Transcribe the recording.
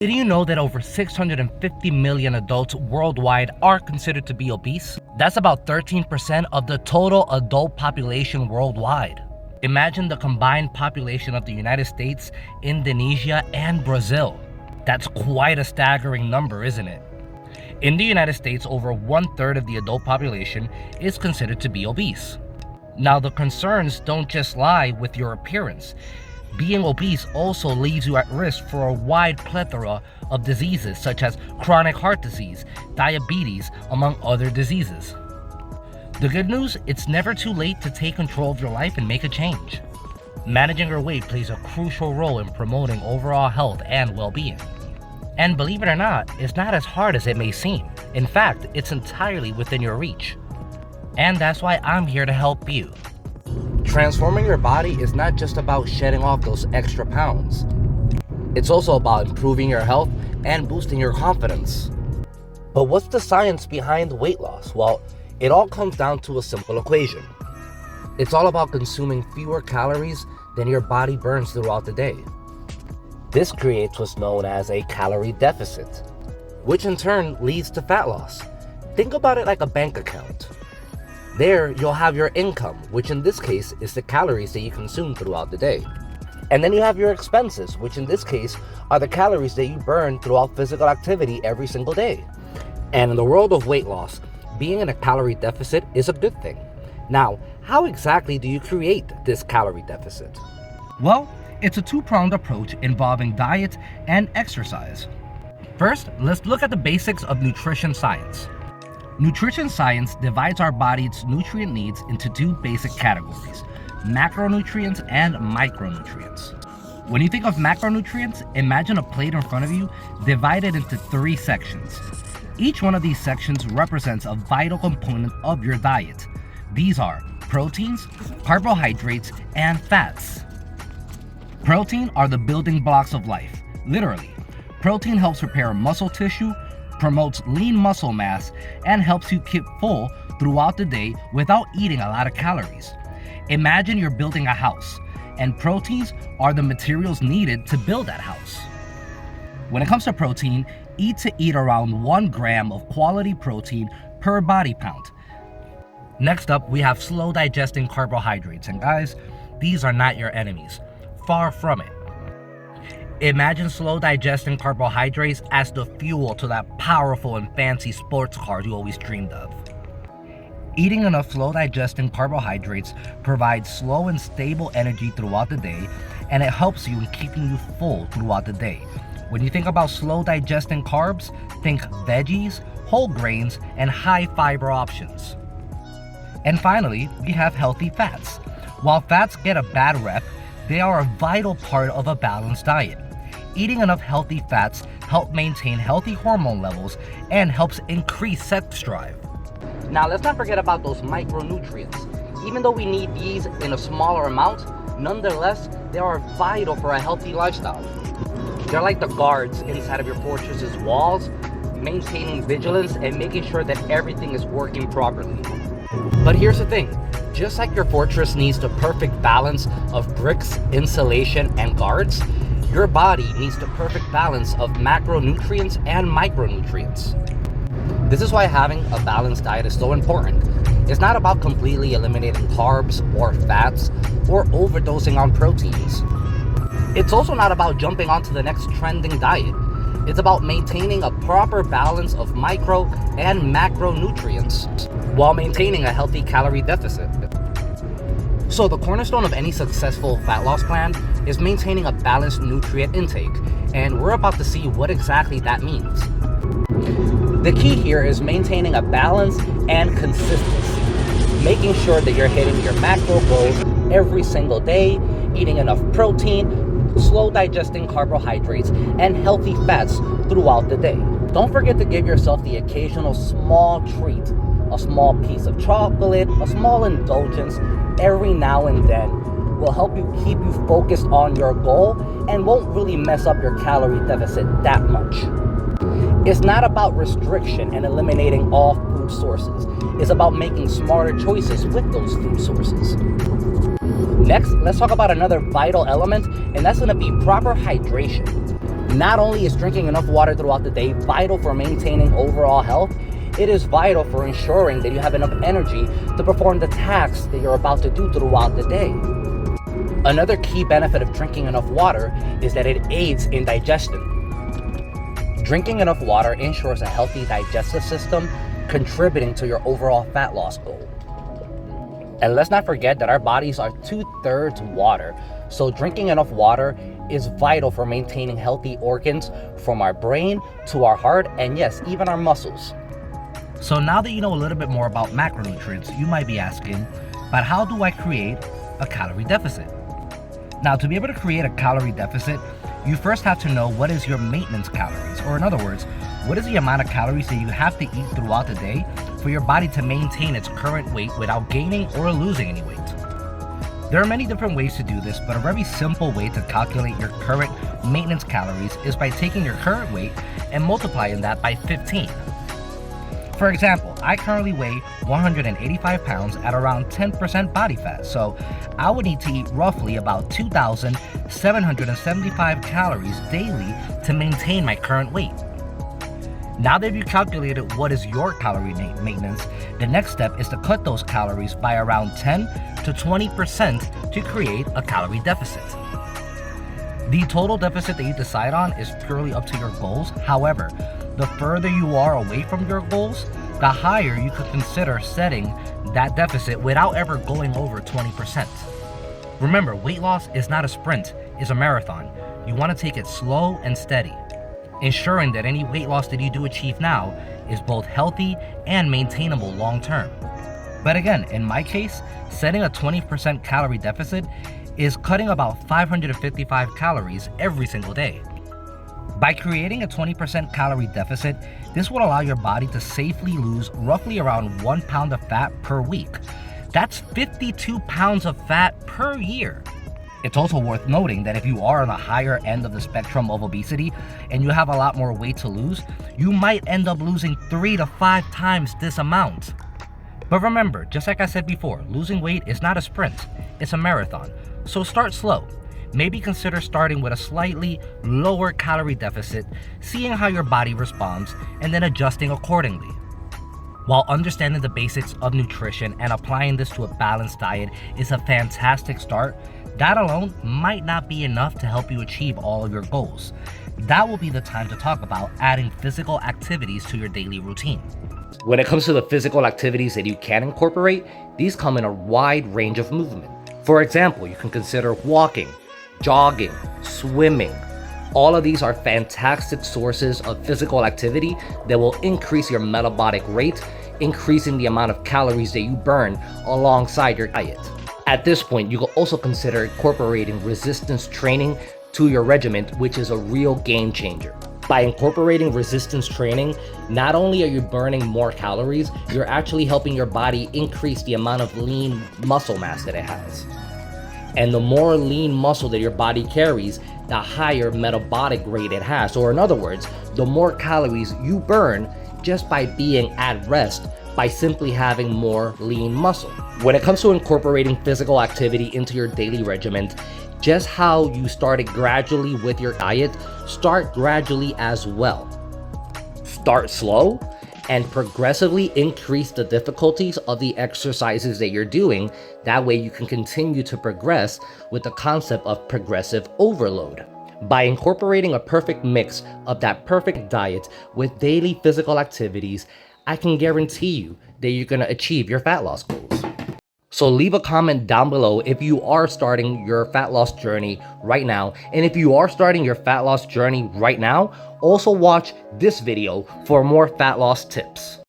Did you know that over 650 million adults worldwide are considered to be obese? That's about 13% of the total adult population worldwide. Imagine the combined population of the United States, Indonesia, and Brazil. That's quite a staggering number, isn't it? In the United States, over 1/3 of the adult population is considered to be obese. Now, the concerns don't just lie with your appearance. Being obese also leaves you at risk for a wide plethora of diseases such as chronic heart disease, diabetes, among other diseases. The good news, it's never too late to take control of your life and make a change. Managing your weight plays a crucial role in promoting overall health and well-being. And believe it or not, it's not as hard as it may seem. In fact, it's entirely within your reach. And that's why I'm here to help you. Transforming your body is not just about shedding off those extra pounds. It's also about improving your health and boosting your confidence. But what's the science behind weight loss? Well, it all comes down to a simple equation. It's all about consuming fewer calories than your body burns throughout the day. This creates what's known as a calorie deficit, which in turn leads to fat loss. Think about it like a bank account. There, you'll have your income, which in this case is the calories that you consume throughout the day. And then you have your expenses, which in this case are the calories that you burn throughout physical activity every single day. And in the world of weight loss, being in a calorie deficit is a good thing. Now, how exactly do you create this calorie deficit? Well, it's a two-pronged approach involving diet and exercise. First, let's look at the basics of nutrition science. Nutrition science divides our body's nutrient needs into two basic categories: macronutrients and micronutrients. When you think of macronutrients, imagine a plate in front of you divided into 3 sections. Each one of these sections represents a vital component of your diet. These are proteins, carbohydrates, and fats. Protein are the building blocks of life, literally. Protein helps repair muscle tissue, promotes lean muscle mass, and helps you keep full throughout the day without eating a lot of calories. Imagine you're building a house, and proteins are the materials needed to build that house. When it comes to protein, eat around 1 gram of quality protein per body pound. Next up, we have slow digesting carbohydrates, and guys, these are not your enemies. Far from it. Imagine slow digesting carbohydrates as the fuel to that powerful and fancy sports car you always dreamed of. Eating enough slow digesting carbohydrates provides slow and stable energy throughout the day, and it helps you in keeping you full throughout the day. When you think about slow digesting carbs, think veggies, whole grains, and high fiber options. And finally, we have healthy fats. While fats get a bad rep, they are a vital part of a balanced diet. Eating enough healthy fats help maintain healthy hormone levels and helps increase sex drive. Now, let's not forget about those micronutrients. Even though we need these in a smaller amount, nonetheless, they are vital for a healthy lifestyle. They're like the guards inside of your fortress's walls, maintaining vigilance and making sure that everything is working properly. But here's the thing, just like your fortress needs the perfect balance of bricks, insulation, and guards, your body needs the perfect balance of macronutrients and micronutrients. This is why having a balanced diet is so important. It's not about completely eliminating carbs or fats or overdosing on proteins. It's also not about jumping onto the next trending diet. It's about maintaining a proper balance of micro and macronutrients while maintaining a healthy calorie deficit. So the cornerstone of any successful fat loss plan is maintaining a balanced nutrient intake, and we're about to see what exactly that means. The key here is maintaining a balance and consistency, making sure that you're hitting your macro goals every single day, eating enough protein, slow digesting carbohydrates, and healthy fats throughout the day. Don't forget to give yourself the occasional small treat, a small piece of chocolate, a small indulgence every now and then will help you keep you focused on your goal and won't really mess up your calorie deficit that much. It's not about restriction and eliminating all food sources. It's about making smarter choices with those food sources. Next, let's talk about another vital element, and that's going to be proper hydration. Not only is drinking enough water throughout the day vital for maintaining overall health, it is vital for ensuring that you have enough energy to perform the tasks that you're about to do throughout the day. Another key benefit of drinking enough water is that it aids in digestion. Drinking enough water ensures a healthy digestive system, contributing to your overall fat loss goal. And let's not forget that our bodies are 2/3 water, so drinking enough water is vital for maintaining healthy organs from our brain to our heart and yes, even our muscles. So now that you know a little bit more about macronutrients, you might be asking, but how do I create a calorie deficit? Now, to be able to create a calorie deficit, you first have to know what is your maintenance calories, or in other words, what is the amount of calories that you have to eat throughout the day for your body to maintain its current weight without gaining or losing any weight. There are many different ways to do this, but a very simple way to calculate your current maintenance calories is by taking your current weight and multiplying that by 15. For example, I currently weigh 185 pounds at around 10% body fat, so I would need to eat roughly about 2,775 calories daily to maintain my current weight. Now that you've calculated what is your calorie maintenance, the next step is to cut those calories by around 10 to 20% to create a calorie deficit. The total deficit that you decide on is purely up to your goals. However, the further you are away from your goals, the higher you could consider setting that deficit without ever going over 20%. Remember, weight loss is not a sprint, it's a marathon. You want to take it slow and steady, ensuring that any weight loss that you do achieve now is both healthy and maintainable long term. But again, in my case, setting a 20% calorie deficit is cutting about 555 calories every single day. By creating a 20% calorie deficit, this will allow your body to safely lose roughly around 1 pound of fat per week. That's 52 pounds of fat per year. It's also worth noting that if you are on the higher end of the spectrum of obesity and you have a lot more weight to lose, you might end up losing 3 to 5 times this amount. But remember, just like I said before, losing weight is not a sprint, it's a marathon. So start slow. Maybe consider starting with a slightly lower calorie deficit, seeing how your body responds, and then adjusting accordingly. While understanding the basics of nutrition and applying this to a balanced diet is a fantastic start, that alone might not be enough to help you achieve all of your goals. That will be the time to talk about adding physical activities to your daily routine. When it comes to the physical activities that you can incorporate, these come in a wide range of movement. For example, you can consider walking, jogging, swimming. All of these are fantastic sources of physical activity that will increase your metabolic rate, increasing the amount of calories that you burn alongside your diet. At this point, you can also consider incorporating resistance training to your regimen, which is a real game changer. By incorporating resistance training, not only are you burning more calories, you're actually helping your body increase the amount of lean muscle mass that it has. And the more lean muscle that your body carries, the higher metabolic rate it has. Or in other words, the more calories you burn just by being at rest, by simply having more lean muscle. When it comes to incorporating physical activity into your daily regimen, just how you started gradually with your diet, start gradually as well. Start slow and progressively increase the difficulties of the exercises that you're doing. That way you can continue to progress with the concept of progressive overload. By incorporating a perfect mix of that perfect diet with daily physical activities, I can guarantee you that you're gonna achieve your fat loss goals. So leave a comment down below if you are starting your fat loss journey right now. And if you are starting your fat loss journey right now, also watch this video for more fat loss tips.